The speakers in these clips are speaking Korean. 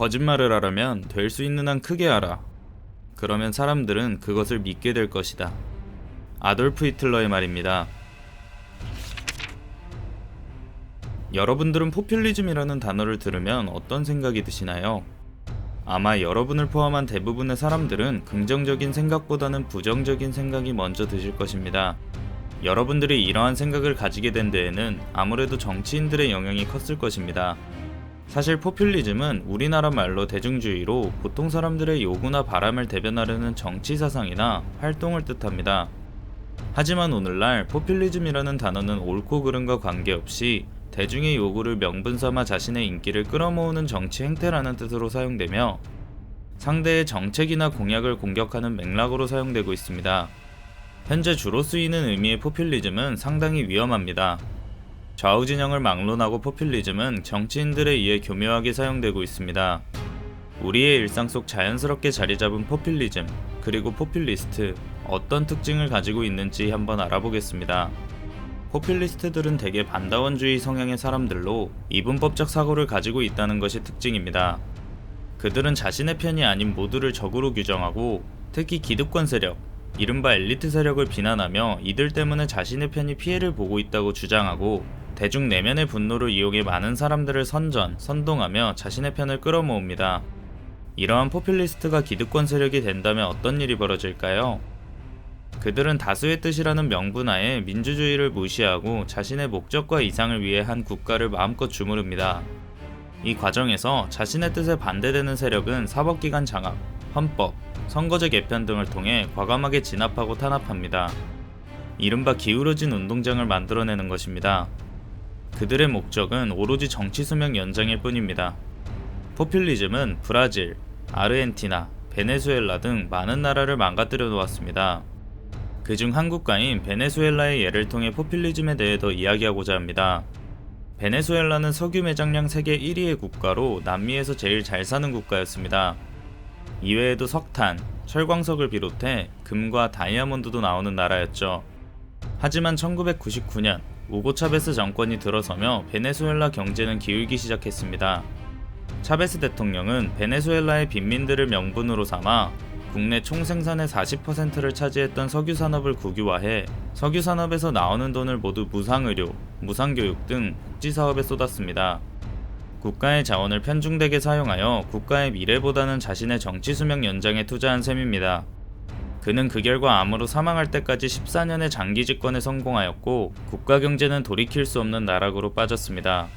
거짓말을 하려면 될 수 있는 한 크게 하라. 그러면 사람들은 그것을 믿게 될 것이다. 아돌프 히틀러의 말입니다. 여러분들은 포퓰리즘이라는 단어를 들으면 어떤 생각이 드시나요? 아마 여러분을 포함한 대부분의 사람들은 긍정적인 생각보다는 부정적인 생각이 먼저 드실 것입니다. 여러분들이 이러한 생각을 가지게 된 데에는 아무래도 정치인들의 영향이 컸을 것입니다. 사실 포퓰리즘은 우리나라 말로 대중주의로 보통 사람들의 요구나 바람을 대변하려는 정치 사상이나 활동을 뜻합니다. 하지만 오늘날 포퓰리즘이라는 단어는 옳고 그름과 관계없이 대중의 요구를 명분 삼아 자신의 인기를 끌어모으는 정치 행태라는 뜻으로 사용되며 상대의 정책이나 공약을 공격하는 맥락으로 사용되고 있습니다. 현재 주로 쓰이는 의미의 포퓰리즘은 상당히 위험합니다. 좌우 진영을 막론하고 포퓰리즘은 정치인들에 의해 교묘하게 사용되고 있습니다. 우리의 일상 속 자연스럽게 자리 잡은 포퓰리즘, 그리고 포퓰리스트, 어떤 특징을 가지고 있는지 한번 알아보겠습니다. 포퓰리스트들은 대개 반다원주의 성향의 사람들로 이분법적 사고를 가지고 있다는 것이 특징입니다. 그들은 자신의 편이 아닌 모두를 적으로 규정하고 특히 기득권 세력, 이른바 엘리트 세력을 비난하며 이들 때문에 자신의 편이 피해를 보고 있다고 주장하고 대중 내면의 분노를 이용해 많은 사람들을 선동하며 자신의 편을 끌어모읍니다. 이러한 포퓰리스트가 기득권 세력이 된다면 어떤 일이 벌어질까요? 그들은 다수의 뜻이라는 명분하에 민주주의를 무시하고 자신의 목적과 이상을 위해 한 국가를 마음껏 주무릅니다. 이 과정에서 자신의 뜻에 반대되는 세력은 사법기관 장악, 헌법, 선거제 개편 등을 통해 과감하게 진압하고 탄압합니다. 이른바 기울어진 운동장을 만들어내는 것입니다. 그들의 목적은 오로지 정치 수명 연장일 뿐입니다. 포퓰리즘은 브라질, 아르헨티나, 베네수엘라 등 많은 나라를 망가뜨려 놓았습니다. 그중 한 국가인 베네수엘라의 예를 통해 포퓰리즘에 대해 더 이야기하고자 합니다. 베네수엘라는 석유 매장량 세계 1위의 국가로 남미에서 제일 잘 사는 국가였습니다. 이외에도 석탄, 철광석을 비롯해 금과 다이아몬드도 나오는 나라였죠. 하지만 1999년 우고 차베스 정권이 들어서며 베네수엘라 경제는 기울기 시작했습니다. 차베스 대통령은 베네수엘라의 빈민들을 명분으로 삼아 국내 총생산의 40%를 차지했던 석유산업을 국유화해 석유산업에서 나오는 돈을 모두 무상의료, 무상교육 등 복지사업에 쏟았습니다. 국가의 자원을 편중되게 사용하여 국가의 미래보다는 자신의 정치 수명 연장에 투자한 셈입니다. 그는 그 결과 암으로 사망할 때까지 14년의 장기 집권에 성공하였고 국가 경제는 돌이킬 수 없는 나락으로 빠졌습니다.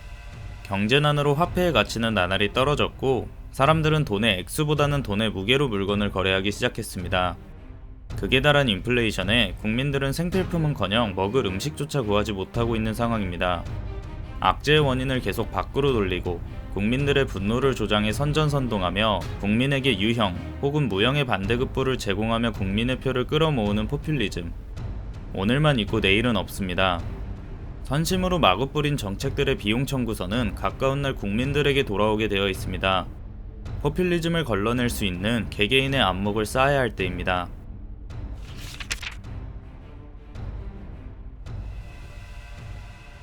경제난으로 화폐의 가치는 나날이 떨어졌고 사람들은 돈의 액수보다는 돈의 무게로 물건을 거래하기 시작했습니다. 극에 달한 인플레이션에 국민들은 생필품은커녕 먹을 음식조차 구하지 못하고 있는 상황입니다. 악재의 원인을 계속 밖으로 돌리고 국민들의 분노를 조장해 선전선동하며 국민에게 유형 혹은 무형의 반대급부를 제공하며 국민의 표를 끌어모으는 포퓰리즘. 오늘만 있고 내일은 없습니다. 선심으로 마구 뿌린 정책들의 비용 청구서는 가까운 날 국민들에게 돌아오게 되어 있습니다. 포퓰리즘을 걸러낼 수 있는 개개인의 안목을 쌓아야 할 때입니다.